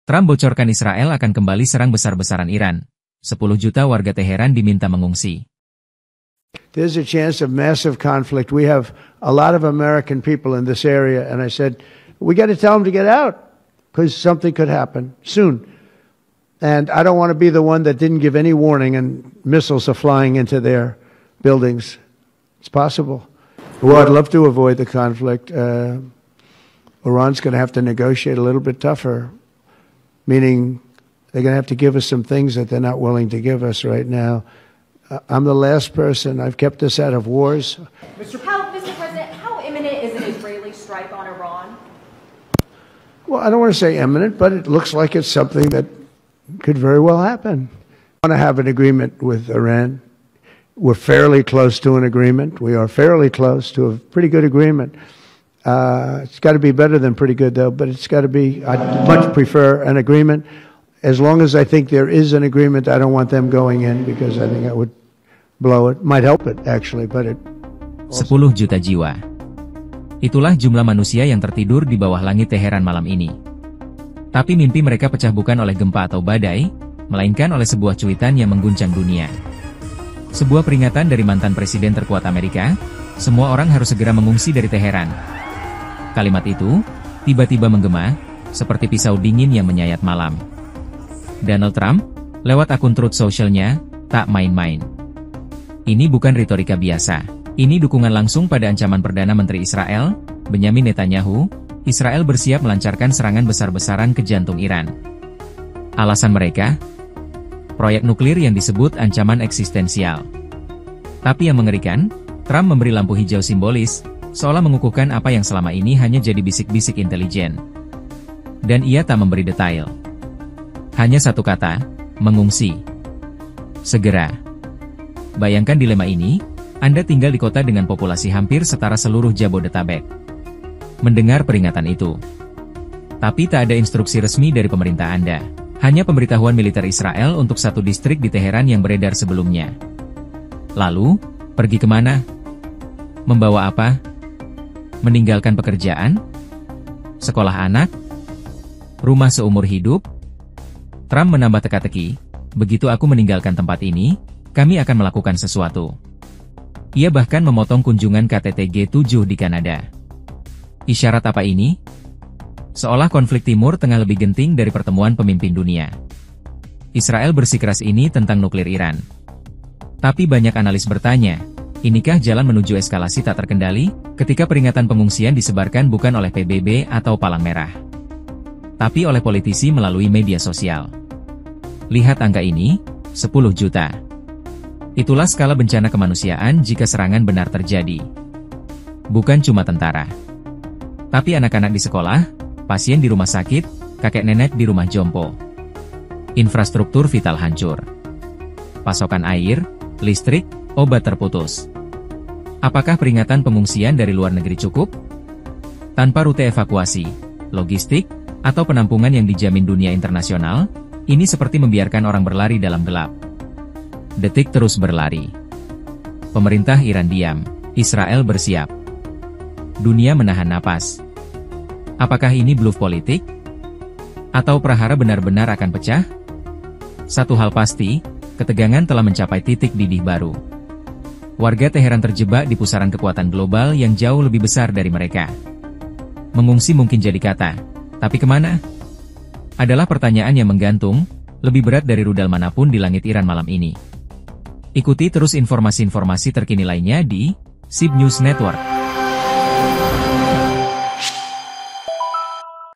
Trump bocorkan Israel akan kembali serang besar-besaran Iran. 10 juta warga Teheran diminta mengungsi. There's a chance of massive conflict. We have a lot of American people in this area, and I said, we got to tell them to get out, because something could happen soon. And I don't want to be the one that didn't give any warning and missiles are flying into their buildings. It's possible. Well, I'd love to avoid the conflict. Iran's going to have to negotiate a little bit tougher, meaning they're going to have to give us some things that they're not willing to give us right now. I'm the last person. I've kept us out of wars. Mr. President, how imminent is an Israeli strike on Iran? Well, I don't want to say imminent, but it looks like it's something that could very well happen. I want to have an agreement with Iran. We're fairly close to an agreement. We are fairly close to a pretty good agreement. It's got to be better than pretty good, though, but it's got to be, I'd much prefer an agreement. As long as I think there is an agreement, I don't want them going in, because I think that would blow it. Might help it, actually, but it... 10 juta jiwa. Itulah jumlah manusia yang tertidur di bawah langit Teheran malam ini. Tapi mimpi mereka pecah bukan oleh gempa atau badai, melainkan oleh sebuah cuitan yang mengguncang dunia. Sebuah peringatan dari mantan presiden terkuat Amerika, semua orang harus segera mengungsi dari Teheran. Kalimat itu, tiba-tiba menggema, seperti pisau dingin yang menyayat malam. Donald Trump, lewat akun Truth Social-nya, tak main-main. Ini bukan retorika biasa. Ini dukungan langsung pada ancaman Perdana Menteri Israel, Benyamin Netanyahu. Israel bersiap melancarkan serangan besar-besaran ke jantung Iran. Alasan mereka? Proyek nuklir yang disebut ancaman eksistensial. Tapi yang mengerikan, Trump memberi lampu hijau simbolis, seolah mengukuhkan apa yang selama ini hanya jadi bisik-bisik intelijen. Dan ia tak memberi detail. Hanya satu kata, mengungsi. Segera. Bayangkan dilema ini, Anda tinggal di kota dengan populasi hampir setara seluruh Jabodetabek. Mendengar peringatan itu. Tapi tak ada instruksi resmi dari pemerintah Anda. Hanya pemberitahuan militer Israel untuk satu distrik di Teheran yang beredar sebelumnya. Lalu, pergi kemana? Membawa apa? Meninggalkan pekerjaan? Sekolah anak? Rumah seumur hidup? Trump menambah teka-teki, begitu aku meninggalkan tempat ini, kami akan melakukan sesuatu. Ia bahkan memotong kunjungan KTT G7 di Kanada. Isyarat apa ini? Seolah konflik Timur Tengah lebih genting dari pertemuan pemimpin dunia. Israel bersikeras ini tentang nuklir Iran. Tapi banyak analis bertanya, inikah jalan menuju eskalasi tak terkendali, ketika peringatan pengungsian disebarkan bukan oleh PBB atau Palang Merah, tapi oleh politisi melalui media sosial. Lihat angka ini, 10 juta. Itulah skala bencana kemanusiaan jika serangan benar terjadi. Bukan cuma tentara, tapi anak-anak di sekolah, pasien di rumah sakit, kakek nenek di rumah jompo. Infrastruktur vital hancur. Pasokan air, listrik, obat terputus. Apakah peringatan pengungsian dari luar negeri cukup? Tanpa rute evakuasi, logistik, atau penampungan yang dijamin dunia internasional, ini seperti membiarkan orang berlari dalam gelap. Detik terus berlari. Pemerintah Iran diam, Israel bersiap. Dunia menahan napas. Apakah ini bluf politik? Atau prahara benar-benar akan pecah? Satu hal pasti, ketegangan telah mencapai titik didih baru. Warga Teheran terjebak di pusaran kekuatan global yang jauh lebih besar dari mereka. Mengungsi mungkin jadi kata, tapi kemana? Adalah pertanyaan yang menggantung, lebih berat dari rudal manapun di langit Iran malam ini. Ikuti terus informasi-informasi terkini lainnya di SIB News Network.